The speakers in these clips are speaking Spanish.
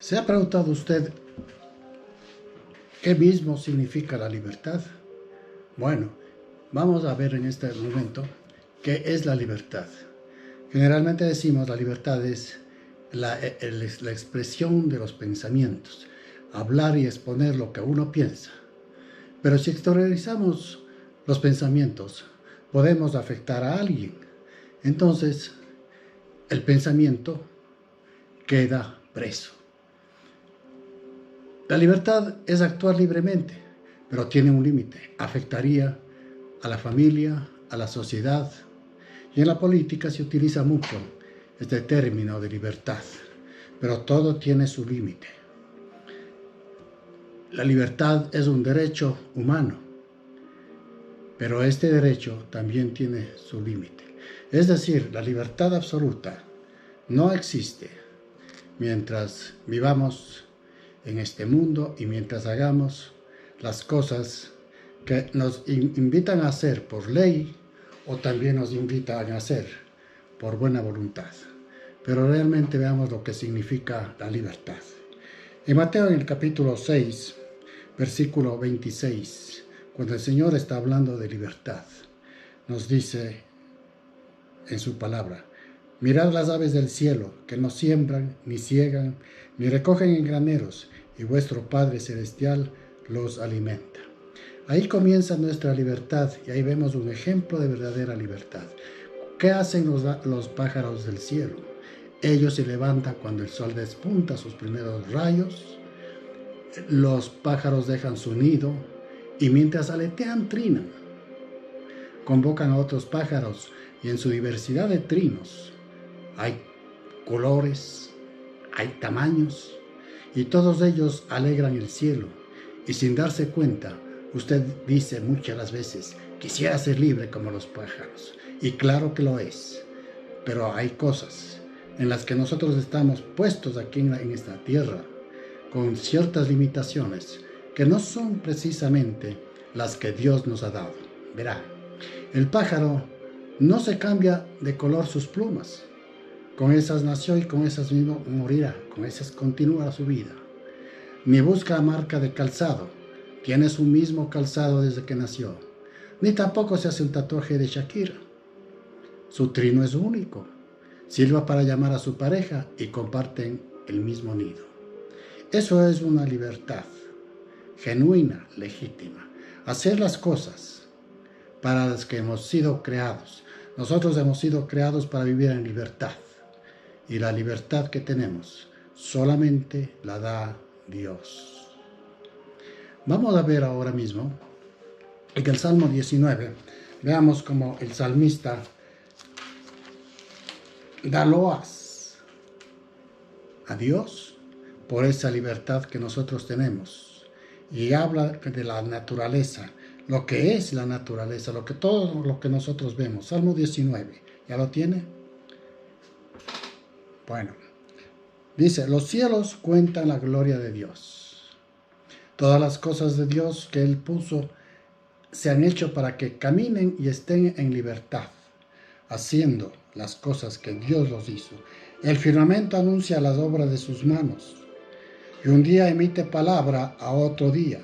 ¿Se ha preguntado usted qué mismo significa la libertad? Bueno, vamos a ver en este momento qué es la libertad. Generalmente decimos la libertad es la expresión de los pensamientos, hablar y exponer lo que uno piensa. Pero si exteriorizamos los pensamientos, podemos afectar a alguien. Entonces, el pensamiento queda preso. La libertad es actuar libremente, pero tiene un límite. Afectaría a la familia, a la sociedad. Y en la política se utiliza mucho este término de libertad, pero todo tiene su límite. La libertad es un derecho humano, pero este derecho también tiene su límite. Es decir, la libertad absoluta no existe mientras vivamos en este mundo y mientras hagamos las cosas que nos invitan a hacer por ley o también nos invitan a hacer por buena voluntad. Pero realmente veamos lo que significa la libertad. En Mateo, en el capítulo 6, versículo 26, cuando el Señor está hablando de libertad, nos dice en su palabra: mirad las aves del cielo, que no siembran, ni ciegan, ni recogen en graneros, y vuestro Padre Celestial los alimenta. Ahí comienza nuestra libertad, y ahí vemos un ejemplo de verdadera libertad. ¿Qué hacen los pájaros del cielo? Ellos se levantan cuando el sol despunta sus primeros rayos. Los pájaros dejan su nido, y mientras aletean, trinan. Convocan a otros pájaros, y en su diversidad de trinos hay colores, hay tamaños, y todos ellos alegran el cielo. Y sin darse cuenta, usted dice muchas las veces: quisiera ser libre como los pájaros. Y claro que lo es, pero hay cosas en las que nosotros estamos puestos aquí en esta tierra, con ciertas limitaciones que no son precisamente las que Dios nos ha dado. Verá, el pájaro no se cambia de color sus plumas. Con esas nació y con esas mismo morirá, con esas continúa su vida. Ni busca marca de calzado, tiene su mismo calzado desde que nació. Ni tampoco se hace un tatuaje de Shakira. Su trino es único, sirva para llamar a su pareja y comparten el mismo nido. Eso es una libertad genuina, legítima. Hacer las cosas para las que hemos sido creados. Nosotros hemos sido creados para vivir en libertad. Y la libertad que tenemos solamente la da Dios. Vamos a ver ahora mismo en el Salmo 19. Veamos cómo el salmista da loas a Dios por esa libertad que nosotros tenemos. Y habla de la naturaleza, lo que es la naturaleza, todo lo que nosotros vemos. Salmo 19, ¿ya lo tiene? Bueno, dice: los cielos cuentan la gloria de Dios. Todas las cosas de Dios que Él puso se han hecho para que caminen y estén en libertad, haciendo las cosas que Dios los hizo. El firmamento anuncia las obras de sus manos, y un día emite palabra a otro día,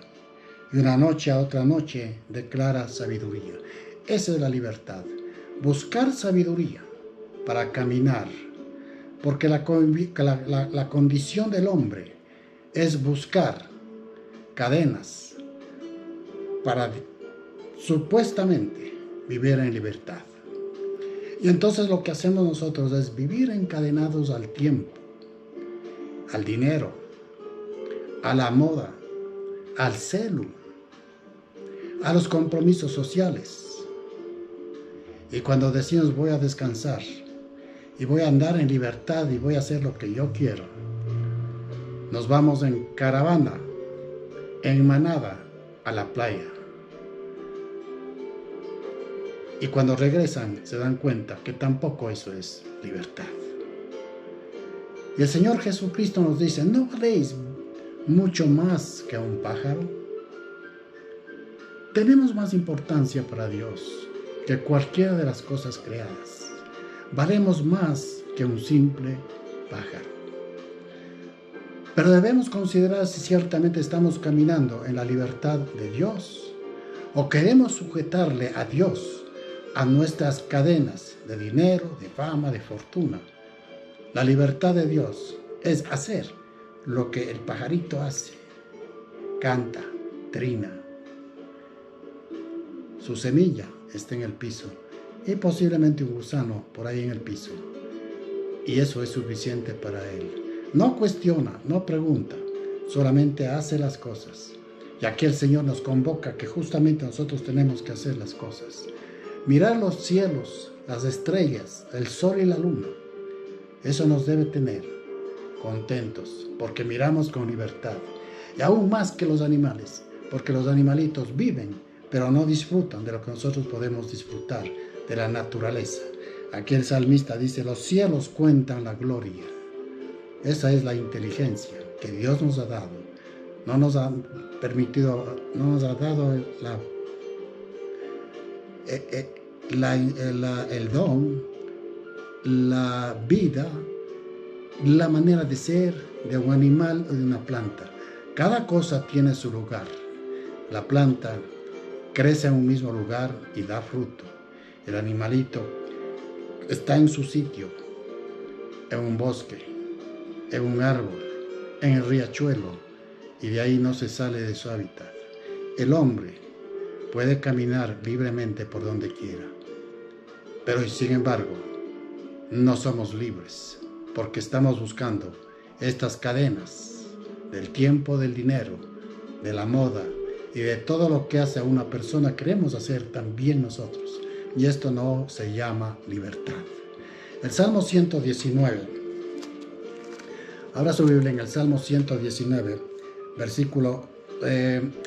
y una noche a otra noche declara sabiduría. Esa es la libertad, buscar sabiduría para caminar. Porque la condición del hombre es buscar cadenas para supuestamente vivir en libertad. Y entonces lo que hacemos nosotros es vivir encadenados al tiempo, al dinero, a la moda, al celu, a los compromisos sociales. Y cuando decimos voy a descansar, y voy a andar en libertad y voy a hacer lo que yo quiero, nos vamos en caravana, en manada, a la playa. Y cuando regresan se dan cuenta que tampoco eso es libertad. Y el Señor Jesucristo nos dice: ¿no valéis mucho más que un pájaro? Tenemos más importancia para Dios que cualquiera de las cosas creadas. Valemos más que un simple pájaro. Pero debemos considerar si ciertamente estamos caminando en la libertad de Dios o queremos sujetarle a Dios a nuestras cadenas de dinero, de fama, de fortuna. La libertad de Dios es hacer lo que el pajarito hace, canta, trina. Su semilla está en el piso y posiblemente un gusano por ahí en el piso. Y eso es suficiente para él. No cuestiona, no pregunta, solamente hace las cosas. Y aquí el Señor nos convoca que justamente nosotros tenemos que hacer las cosas. Mirar los cielos, las estrellas, el sol y la luna. Eso nos debe tener contentos, porque miramos con libertad. Y aún más que los animales, porque los animalitos viven, pero no disfrutan de lo que nosotros podemos disfrutar, de la naturaleza. Aquí el salmista dice, los cielos cuentan la gloria. Esa es la inteligencia que Dios nos ha dado. No nos ha permitido, no nos ha dado el don, la vida, la manera de ser de un animal o de una planta. Cada cosa tiene su lugar. La planta crece en un mismo lugar y da fruto. El animalito está en su sitio, en un bosque, en un árbol, en el riachuelo, y de ahí no se sale de su hábitat. El hombre puede caminar libremente por donde quiera, pero sin embargo no somos libres, porque estamos buscando estas cadenas del tiempo, del dinero, de la moda y de todo lo que hace a una persona. Queremos hacer también nosotros, y esto no se llama libertad. El Salmo 119. Abra su Biblia en el Salmo 119, versículo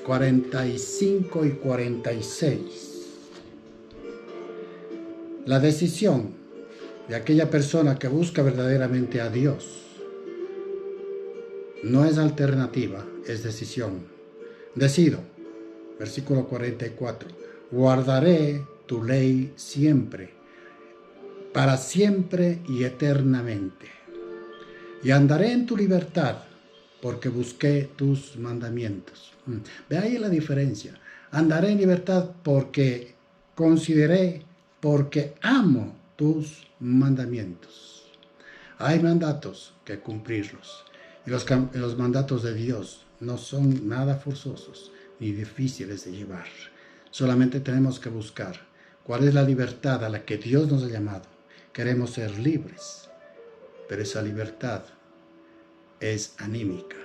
45 y 46. La decisión de aquella persona que busca verdaderamente a Dios no es alternativa, es decisión. Decido, versículo 44, guardaré tu ley siempre, para siempre y eternamente. Y andaré en tu libertad, porque busqué tus mandamientos. Ve ahí la diferencia. Andaré en libertad porque consideré, porque amo tus mandamientos. Hay mandatos que cumplirlos. Y los mandatos de Dios no son nada forzosos ni difíciles de llevar. Solamente tenemos que buscar cuál es la libertad a la que Dios nos ha llamado. Queremos ser libres, pero esa libertad es anímica.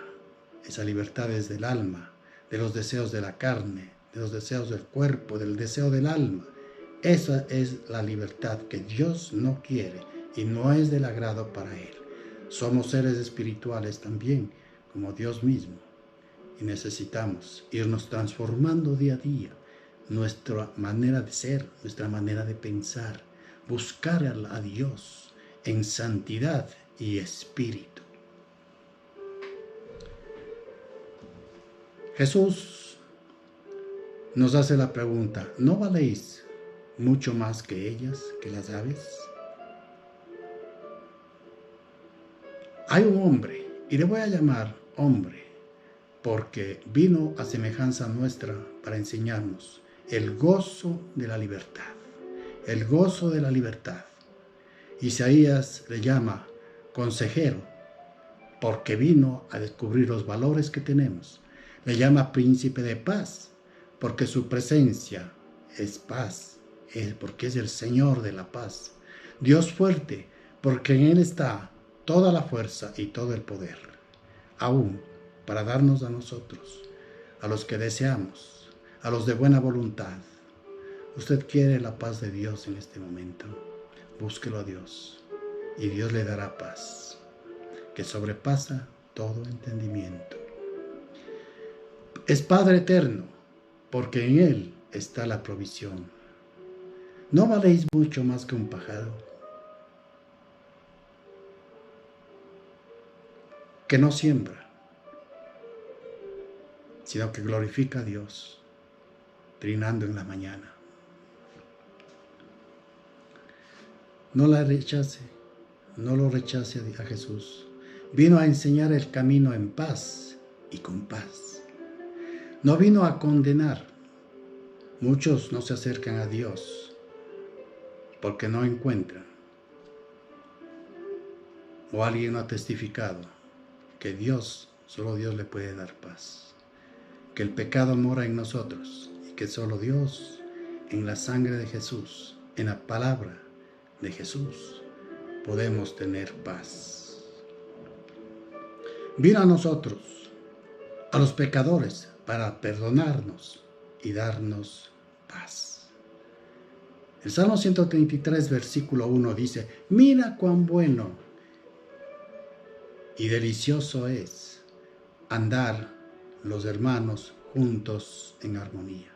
Esa libertad es del alma, de los deseos de la carne, de los deseos del cuerpo, del deseo del alma. Esa es la libertad que Dios no quiere y no es del agrado para Él. Somos seres espirituales también, como Dios mismo, y necesitamos irnos transformando día a día nuestra manera de ser, nuestra manera de pensar, buscar a Dios en santidad y espíritu. Jesús nos hace la pregunta, ¿no valéis mucho más que ellas, que las aves? Hay un hombre, y le voy a llamar hombre, porque vino a semejanza nuestra para enseñarnos el gozo de la libertad. El gozo de la libertad. Isaías le llama consejero, porque vino a descubrir los valores que tenemos. Le llama príncipe de paz, porque su presencia es paz, porque es el Señor de la paz. Dios fuerte, porque en Él está toda la fuerza y todo el poder, aún para darnos a nosotros, a los que deseamos, a los de buena voluntad. Usted quiere la paz de Dios en este momento, búsquelo a Dios y Dios le dará paz, que sobrepasa todo entendimiento. Es Padre eterno, porque en Él está la provisión. ¿No valéis mucho más que un pájaro? Que no siembra, sino que glorifica a Dios, trinando en la mañana. No la rechace, no lo rechace a Jesús. Vino a enseñar el camino en paz y con paz. No vino a condenar. Muchos no se acercan a Dios porque no encuentran. O alguien no ha testificado que Dios, solo Dios le puede dar paz. Que el pecado mora en nosotros y que solo Dios, en la sangre de Jesús, en la palabra de Jesús, podemos tener paz. Vino a nosotros, a los pecadores, para perdonarnos y darnos paz. El Salmo 133, versículo 1 dice: mira cuán bueno y delicioso es andar los hermanos juntos en armonía.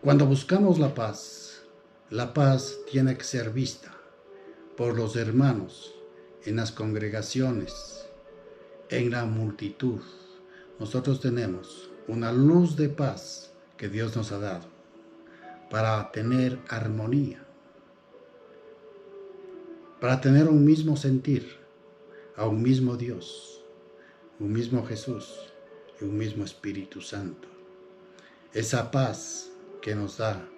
Cuando buscamos la paz tiene que ser vista por los hermanos en las congregaciones, en la multitud. Nosotros tenemos una luz de paz que Dios nos ha dado para tener armonía, para tener un mismo sentir, a un mismo Dios, un mismo Jesús y un mismo Espíritu Santo. Esa paz que nos da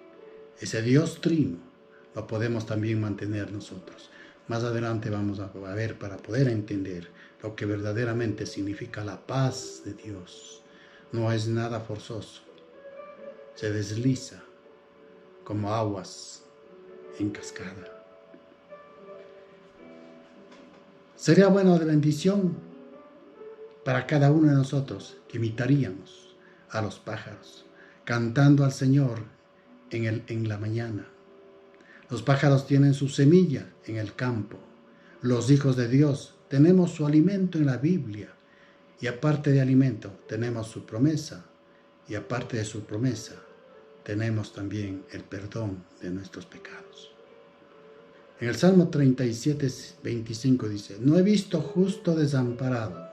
ese Dios trino, lo podemos también mantener nosotros. Más adelante vamos a ver, para poder entender lo que verdaderamente significa la paz de Dios. No es nada forzoso, se desliza como aguas en cascada. Sería bueno de bendición para cada uno de nosotros que imitaríamos a los pájaros, cantando al Señor en la mañana. Los pájaros tienen su semilla en el campo. Los hijos de Dios tenemos su alimento en la Biblia. Y aparte de alimento, tenemos su promesa. Y aparte de su promesa, tenemos también el perdón de nuestros pecados. En el Salmo 37, 25 dice: no he visto justo desamparado.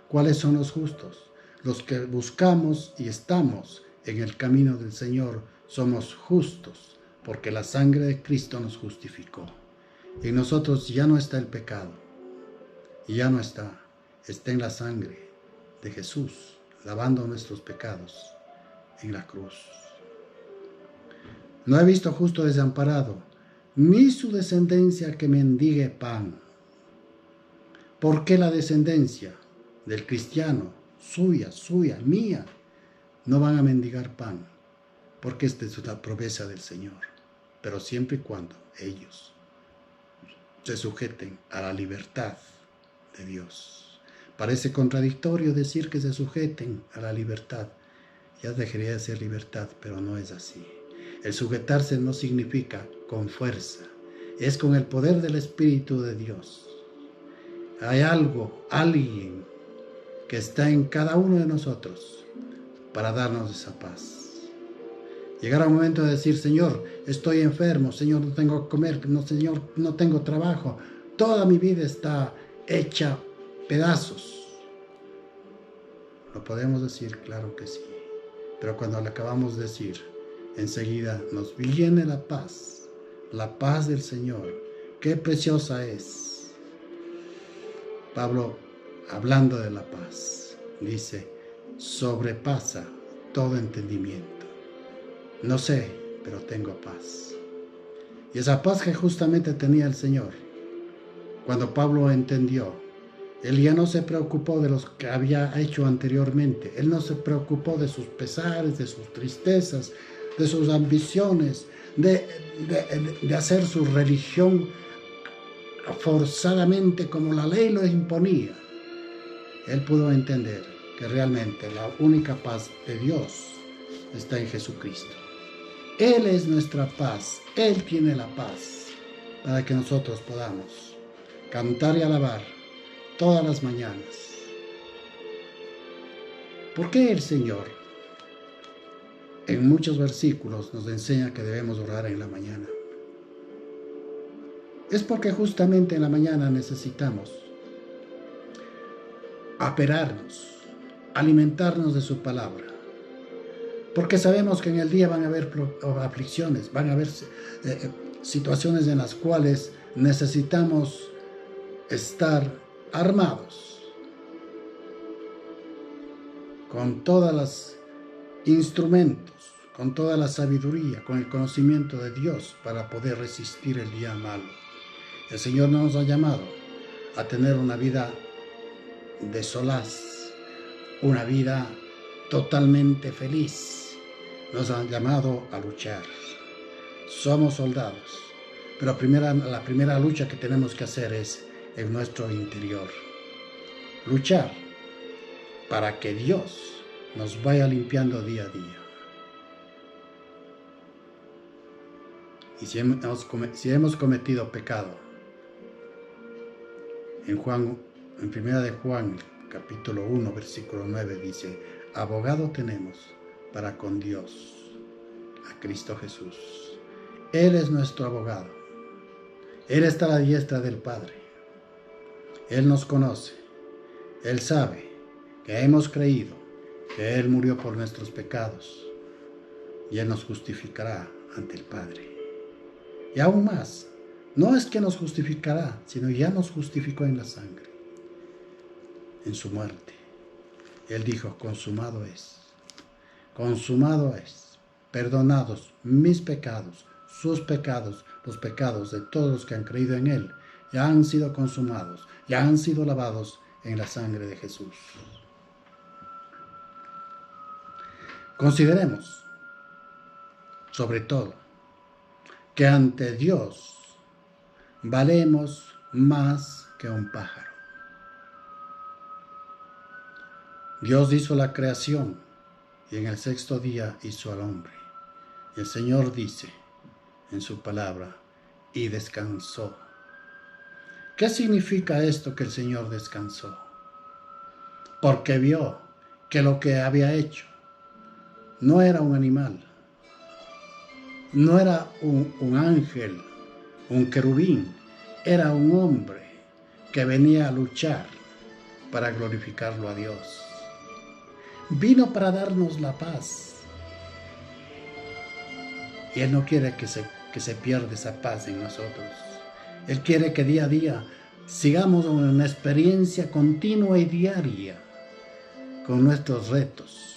¿Cuáles son los justos? Los que buscamos y estamos en el camino del Señor somos justos, porque la sangre de Cristo nos justificó. En nosotros ya no está el pecado, ya no está en la sangre de Jesús, lavando nuestros pecados en la cruz. No he visto justo desamparado, ni su descendencia que mendigue pan. ¿Por qué la descendencia del cristiano, suya, mía, no van a mendigar pan? Porque esta es una promesa del Señor, pero siempre y cuando ellos se sujeten a la libertad de Dios. Parece contradictorio decir que se sujeten a la libertad. Ya dejaría de ser libertad, pero no es así. El sujetarse no significa con fuerza, es con el poder del Espíritu de Dios. Hay alguien que está en cada uno de nosotros para darnos esa paz. Llegará un momento de decir: Señor, estoy enfermo, Señor, no tengo que comer, no, Señor, no tengo trabajo, toda mi vida está hecha pedazos. ¿Lo podemos decir? Claro que sí. Pero cuando le acabamos de decir, enseguida nos viene la paz del Señor. ¡Qué preciosa es! Pablo, hablando de la paz, dice: sobrepasa todo entendimiento. No sé, pero tengo paz. Y esa paz que justamente tenía el Señor, cuando Pablo entendió, él ya no se preocupó de los que había hecho anteriormente. Él no se preocupó de sus pesares, de sus tristezas, de sus ambiciones, de hacer su religión forzadamente como la ley lo imponía. Él pudo entender que realmente la única paz de Dios está en Jesucristo. Él es nuestra paz, Él tiene la paz para que nosotros podamos cantar y alabar todas las mañanas. ¿Por qué el Señor en muchos versículos nos enseña que debemos orar en la mañana? Es porque justamente en la mañana necesitamos aperarnos, alimentarnos de su palabra. Porque sabemos que en el día van a haber aflicciones, van a haber situaciones en las cuales necesitamos estar armados con todos los instrumentos, con toda la sabiduría, con el conocimiento de Dios para poder resistir el día malo. El Señor no nos ha llamado a tener una vida de solaz, una vida totalmente feliz. Nos han llamado a luchar. Somos soldados, pero la primera lucha que tenemos que hacer es en nuestro interior. Luchar para que Dios nos vaya limpiando día a día. Y si hemos cometido pecado, en primera de Juan, capítulo 1, versículo 9, dice: abogado tenemos para con Dios, a Cristo Jesús. Él es nuestro abogado. Él está a la diestra del Padre. Él nos conoce. Él sabe que hemos creído que Él murió por nuestros pecados y Él nos justificará ante el Padre. Y aún más, no es que nos justificará, sino ya nos justificó en la sangre, en su muerte. Él dijo: consumado es, perdonados mis pecados, sus pecados, los pecados de todos los que han creído en Él, ya han sido consumados, ya han sido lavados en la sangre de Jesús. Consideremos, sobre todo, que ante Dios valemos más que un pájaro. Dios hizo la creación y en el sexto día hizo al hombre. Y el Señor dice en su palabra: y descansó. ¿Qué significa esto, que el Señor descansó? Porque vio que lo que había hecho no era un animal, no era un ángel, un querubín, era un hombre que venía a luchar para glorificarlo a Dios. Vino para darnos la paz. Y Él no quiere que se pierda esa paz en nosotros. Él quiere que día a día sigamos una experiencia continua y diaria con nuestros retos.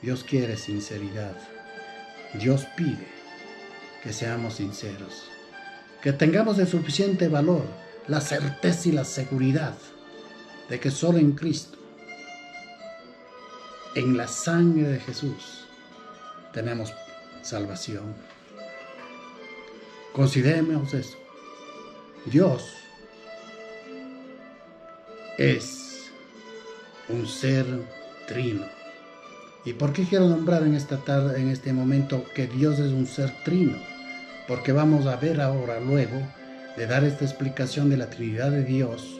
Dios quiere sinceridad. Dios pide que seamos sinceros, que tengamos el suficiente valor, la certeza y la seguridad de que solo en Cristo, en la sangre de Jesús, tenemos salvación. Consideremos eso. Dios es un ser trino. ¿Y por qué quiero nombrar en esta tarde, en este momento, que Dios es un ser trino? Porque vamos a ver ahora, luego de dar esta explicación de la Trinidad de Dios,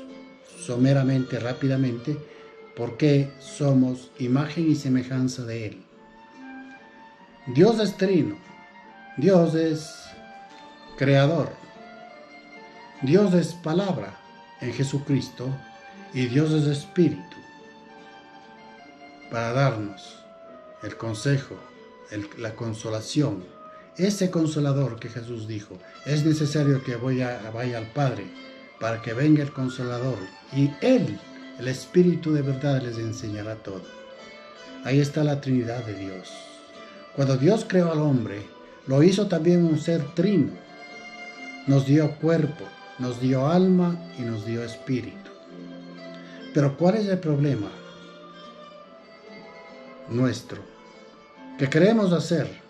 someramente, rápidamente, por qué somos imagen y semejanza de Él. Dios es trino. Dios es creador. Dios es palabra en Jesucristo y Dios es espíritu para darnos el consejo, la consolación, ese consolador que Jesús dijo: es necesario que vaya al Padre para que venga el consolador y Él, el Espíritu de verdad, les enseñará todo. Ahí está la Trinidad de Dios. Cuando Dios creó al hombre, lo hizo también un ser trino. Nos dio cuerpo, nos dio alma y nos dio espíritu. Pero ¿cuál es el problema nuestro? Que queremos hacer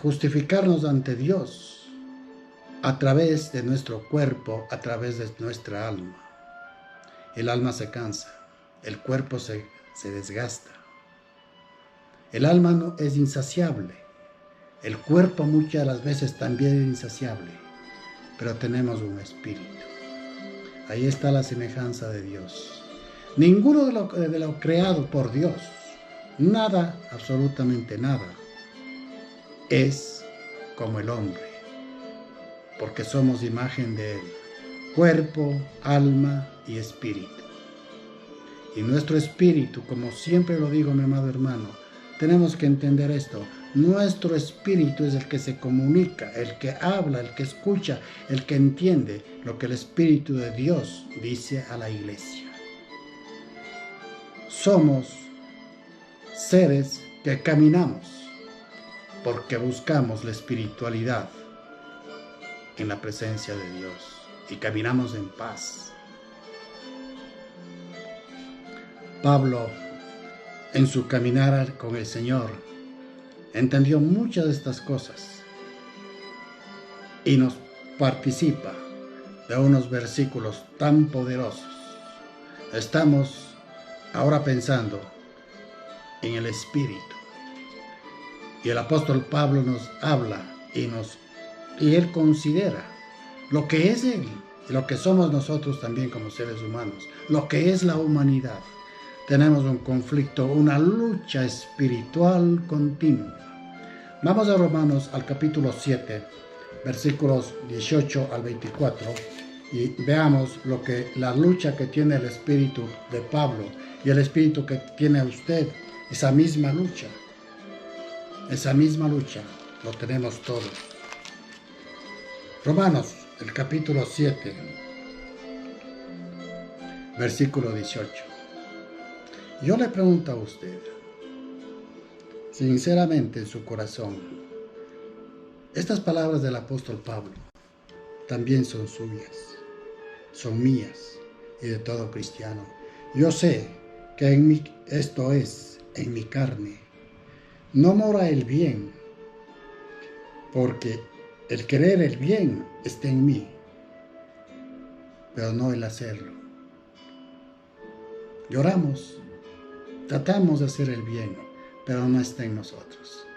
justificarnos ante Dios a través de nuestro cuerpo, a través de nuestra alma. El alma se cansa, el cuerpo se desgasta. El alma no es insaciable, el cuerpo muchas de las veces también es insaciable, pero tenemos un espíritu. Ahí está la semejanza de Dios. Ninguno de lo creado por Dios, nada, absolutamente nada, es como el hombre, porque somos imagen de Él, cuerpo, alma y espíritu. Y nuestro espíritu, como siempre lo digo, mi amado hermano, tenemos que entender esto, Nuestro espíritu es el que se comunica, el que habla, el que escucha, el que entiende lo que el Espíritu de Dios dice a la iglesia. Somos seres que caminamos porque buscamos la espiritualidad en la presencia de Dios y caminamos en paz. Pablo, en su caminar con el Señor, entendió muchas de estas cosas y nos participa de unos versículos tan poderosos. Estamos ahora pensando en el Espíritu. Y el apóstol Pablo nos habla y él considera lo que es él, y lo que somos nosotros también como seres humanos, lo que es la humanidad. Tenemos un conflicto, una lucha espiritual continua. Vamos a Romanos al capítulo 7, versículos 18 al 24, y veamos la lucha que tiene el espíritu de Pablo y el espíritu que tiene usted, esa misma lucha lo tenemos todos. Romanos, el capítulo 7, versículo 18. Yo le pregunto a usted, sinceramente en su corazón, estas palabras del apóstol Pablo también son suyas, son mías y de todo cristiano. Yo sé que esto es en mi carne. No mora el bien, porque el querer el bien está en mí, pero no el hacerlo. Lloramos, tratamos de hacer el bien, pero no está en nosotros.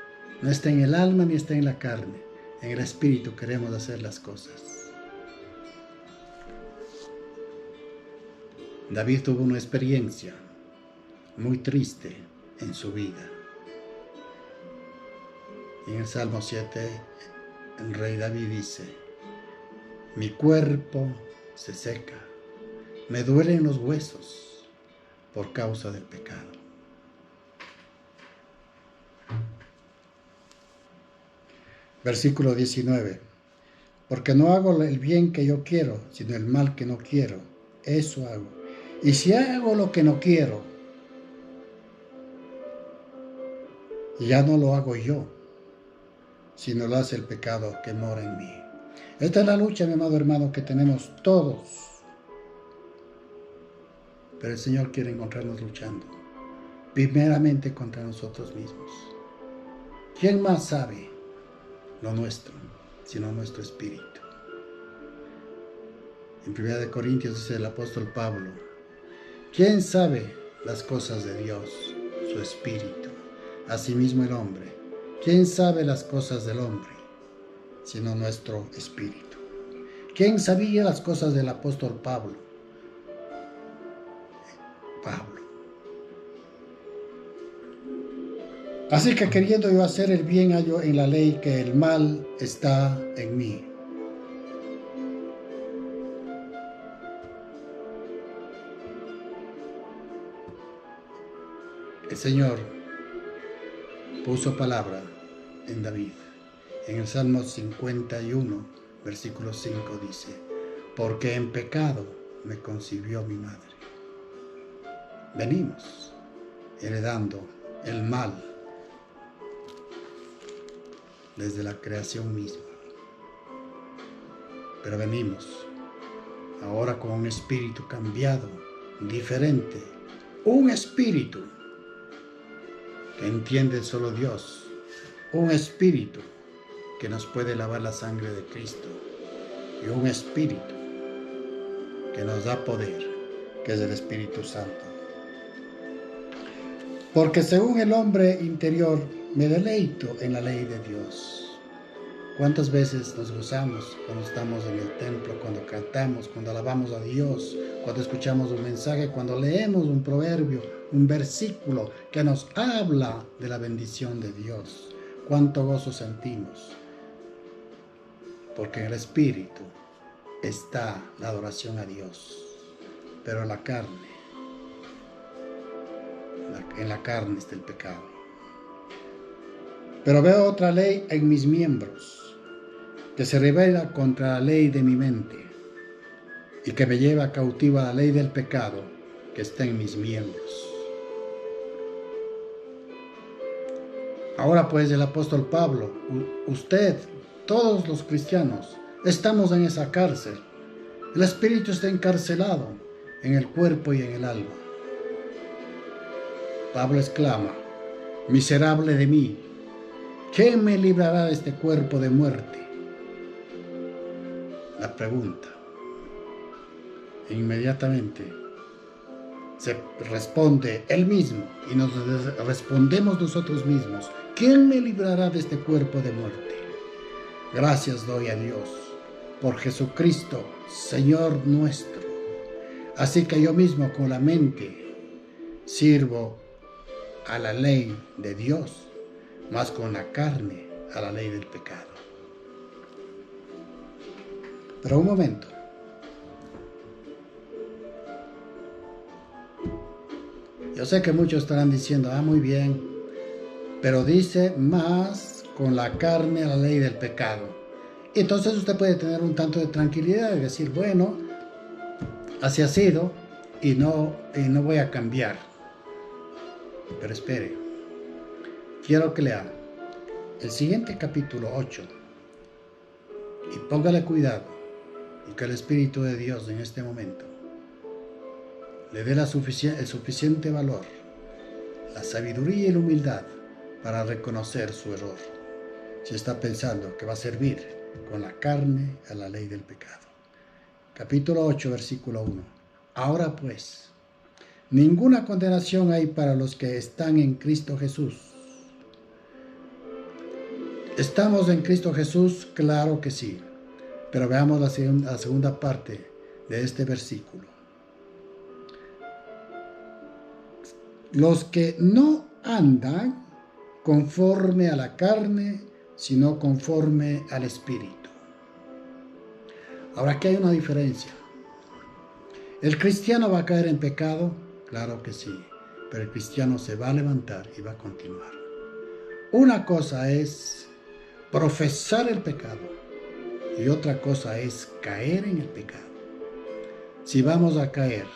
No está en el alma ni está en la carne. En el espíritu queremos hacer las cosas. David tuvo una experiencia muy triste en su vida. En el Salmo 7, el rey David dice: mi cuerpo se seca, me duelen los huesos por causa del pecado. Versículo 19. Porque no hago el bien que yo quiero, sino el mal que no quiero, eso hago. Y si hago lo que no quiero, ya no lo hago yo, sino lo hace el pecado que mora en mí. Esta es la lucha, mi amado hermano, que tenemos todos. Pero el Señor quiere encontrarnos luchando, primeramente contra nosotros mismos. ¿Quién más sabe lo nuestro, sino nuestro espíritu? En 1 Corintios dice el apóstol Pablo: ¿quién sabe las cosas de Dios? Su espíritu. Asimismo el hombre. ¿Quién sabe las cosas del hombre, sino nuestro espíritu? ¿Quién sabía las cosas del apóstol Pablo? Pablo. Así que queriendo yo hacer el bien, hallo en la ley que el mal está en mí. El Señor puso palabra en David. En el Salmo 51, versículo 5 dice: porque en pecado me concibió mi madre. Venimos heredando el mal desde la creación misma. Pero venimos ahora con un espíritu cambiado, diferente. Un espíritu que entiende solo Dios. Un espíritu que nos puede lavar la sangre de Cristo. Y un espíritu que nos da poder, que es el Espíritu Santo. Porque según el hombre interior me deleito en la ley de Dios. ¿Cuántas veces nos gozamos cuando estamos en el templo, cuando cantamos, cuando alabamos a Dios, cuando escuchamos un mensaje, cuando leemos un proverbio, un versículo que nos habla de la bendición de Dios? ¿Cuánto gozo sentimos? Porque en el Espíritu está la adoración a Dios, pero en la carne está el pecado. Pero veo otra ley en mis miembros, que se rebela contra la ley de mi mente y que me lleva cautiva a la ley del pecado que está en mis miembros. Ahora pues el apóstol Pablo, usted, todos los cristianos, estamos en esa cárcel. El espíritu está encarcelado en el cuerpo y en el alma. Pablo exclama: miserable de mí, ¿quién me librará de este cuerpo de muerte? La pregunta. Inmediatamente se responde él mismo y nos respondemos nosotros mismos: ¿quién me librará de este cuerpo de muerte? Gracias doy a Dios por Jesucristo, Señor nuestro. Así que yo mismo con la mente sirvo a la ley de Dios, más con la carne a la ley del pecado. Pero un momento. Yo sé que muchos estarán diciendo: muy bien, pero dice más con la carne a la ley del pecado. Entonces usted puede tener un tanto de tranquilidad y decir: bueno, así ha sido y no voy a cambiar. Pero espere, quiero que lea el siguiente capítulo 8 y póngale cuidado y que el Espíritu de Dios en este momento le dé el suficiente valor, la sabiduría y la humildad para reconocer su error, si está pensando que va a servir con la carne a la ley del pecado. Capítulo 8, versículo 1. Ahora pues, ninguna condenación hay para los que están en Cristo Jesús. ¿Estamos en Cristo Jesús? Claro que sí. Pero veamos la segunda parte de este versículo. Los que no andan conforme a la carne, sino conforme al Espíritu. Ahora, aquí hay una diferencia. ¿El cristiano va a caer en pecado? Claro que sí, pero el cristiano se va a levantar y va a continuar. Una cosa es profesar el pecado y otra cosa es caer en el pecado. Si vamos a caer,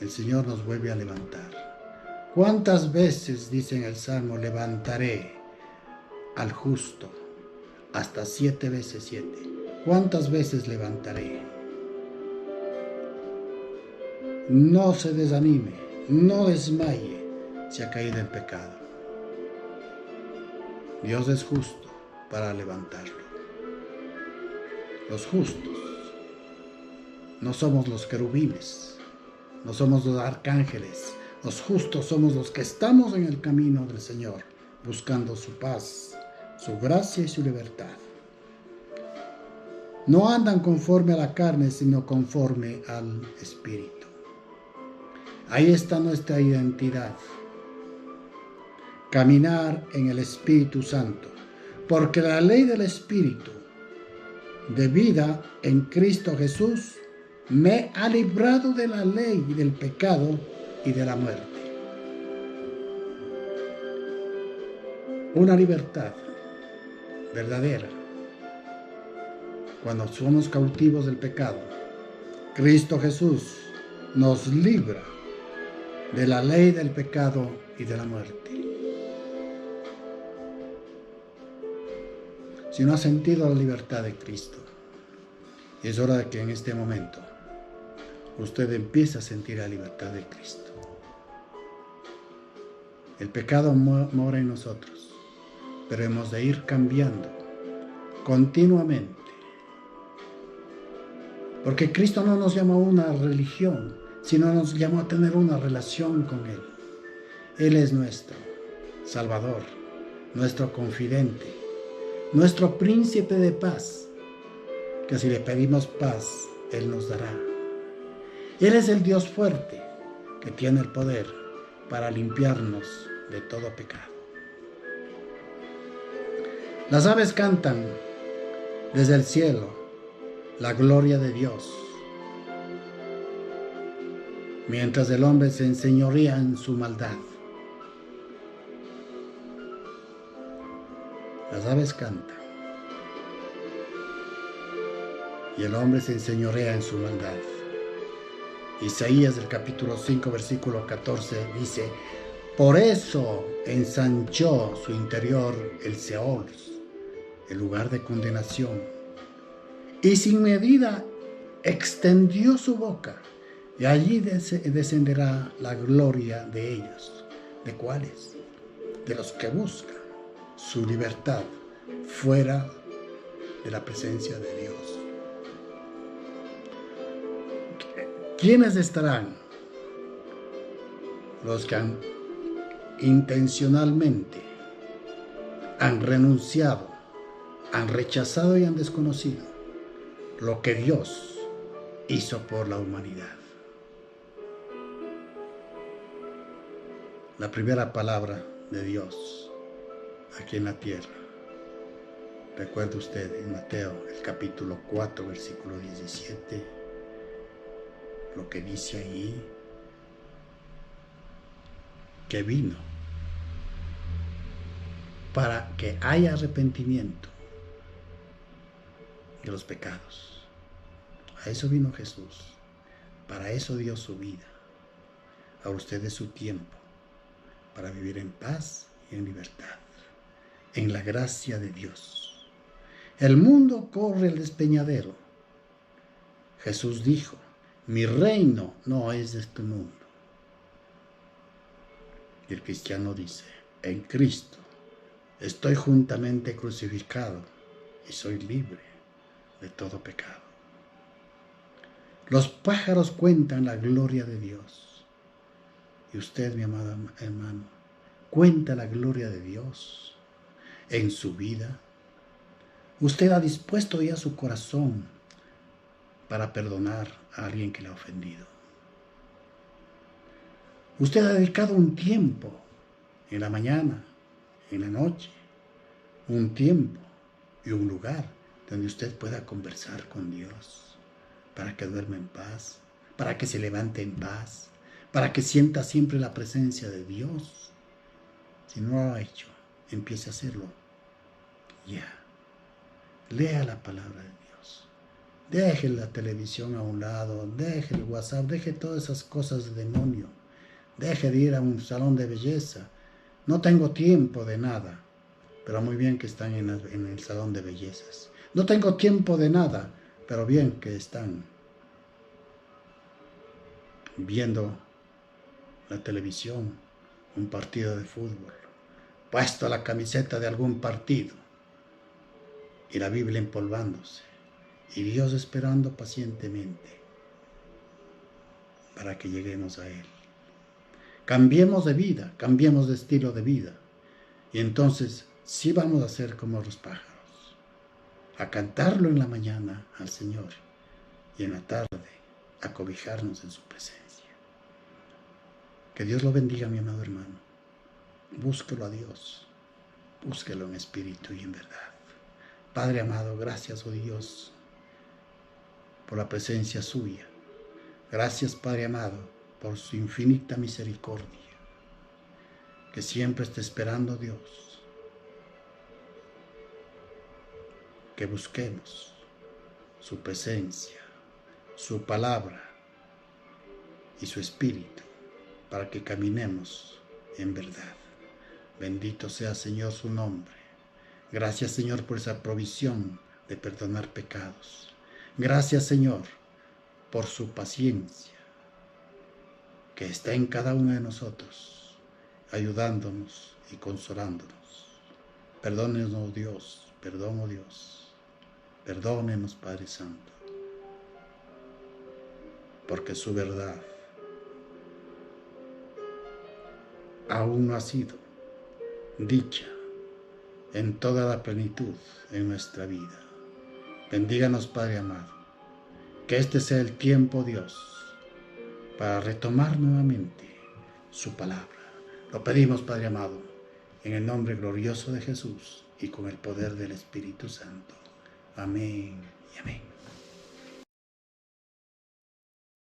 el Señor nos vuelve a levantar. ¿Cuántas veces, dice en el Salmo, levantaré al justo? Hasta 7 veces 7. ¿Cuántas veces levantaré? No se desanime, no desmaye si ha caído en pecado. Dios es justo para levantarlo. Los justos no somos los querubines, no somos los arcángeles. Los justos somos los que estamos en el camino del Señor, buscando su paz, su gracia y su libertad. No andan conforme a la carne, sino conforme al Espíritu. Ahí está nuestra identidad. Caminar en el Espíritu Santo, porque la ley del Espíritu de vida en Cristo Jesús me ha librado de la ley del pecado y de la muerte. Una libertad verdadera. Cuando somos cautivos del pecado, Cristo Jesús nos libra de la ley del pecado y de la muerte. Si no ha sentido la libertad de Cristo, es hora de que en este momento usted empiece a sentir la libertad de Cristo. El pecado mora en nosotros, pero hemos de ir cambiando continuamente. Porque Cristo no nos llamó a una religión, sino nos llamó a tener una relación con Él. Él es nuestro Salvador, nuestro confidente, nuestro príncipe de paz, que si le pedimos paz, Él nos dará. Él es el Dios fuerte, que tiene el poder para limpiarnos de todo pecado. Las aves cantan desde el cielo la gloria de Dios, mientras el hombre se enseñorea en su maldad. las aves cantan, y el hombre se enseñorea en su maldad. Isaías del capítulo 5, versículo 14 dice: por eso ensanchó su interior el Seol, el lugar de condenación, y sin medida extendió su boca, y allí descenderá la gloria de ellos. ¿De cuáles? De los que buscan su libertad fuera de la presencia de Dios. ¿Quiénes estarán? Los que intencionalmente han renunciado, han rechazado y han desconocido lo que Dios hizo por la humanidad. La primera palabra de Dios aquí en la tierra. Recuerde usted en Mateo, el capítulo 4, versículo 17, lo que dice ahí, que vino para que haya arrepentimiento de los pecados. A eso vino Jesús, para eso dio su vida. A ustedes su tiempo, para vivir en paz y en libertad, en la gracia de Dios. El mundo corre el despeñadero. Jesús dijo: mi reino no es de este mundo. Y el cristiano dice: en Cristo estoy juntamente crucificado y soy libre de todo pecado. Los pájaros cuentan la gloria de Dios. Y usted, mi amado hermano, cuenta la gloria de Dios en su vida. Usted ha dispuesto ya su corazón para perdonar a alguien que le ha ofendido. Usted ha dedicado un tiempo en la mañana, en la noche, un tiempo y un lugar donde usted pueda conversar con Dios, para que duerma en paz, para que se levante en paz, para que sienta siempre la presencia de Dios. Si no lo ha hecho, empiece a hacerlo ya. Lea la palabra de Dios. Deje la televisión a un lado, deje el WhatsApp, deje todas esas cosas de demonio. Deje de ir a un salón de belleza. No tengo tiempo de nada, pero muy bien que están en el salón de bellezas. No tengo tiempo de nada, pero bien que están viendo la televisión, un partido de fútbol, puesto la camiseta de algún partido y la Biblia empolvándose y Dios esperando pacientemente para que lleguemos a Él. Cambiemos de vida, cambiemos de estilo de vida, y entonces sí vamos a ser como los pájaros, a cantarlo en la mañana al Señor y en la tarde a cobijarnos en su presencia. Que Dios lo bendiga, mi amado hermano. Búsquelo a Dios, búsquelo en espíritu y en verdad. Padre amado, gracias, oh Dios, por la presencia suya. Gracias, Padre amado, por su infinita misericordia, que siempre está esperando Dios, que busquemos su presencia, su palabra y su espíritu, para que caminemos en verdad. Bendito sea, Señor, su nombre. Gracias, Señor, por esa provisión de perdonar pecados. Gracias, Señor, por su paciencia, que está en cada uno de nosotros, ayudándonos y consolándonos. Perdónenos, Dios, perdón, oh Dios, perdónenos, Padre Santo, porque su verdad aún no ha sido dicha en toda la plenitud en nuestra vida. Bendíganos, Padre amado, que este sea el tiempo, Dios, para retomar nuevamente su palabra. Lo pedimos, Padre amado, en el nombre glorioso de Jesús y con el poder del Espíritu Santo. Amén y amén.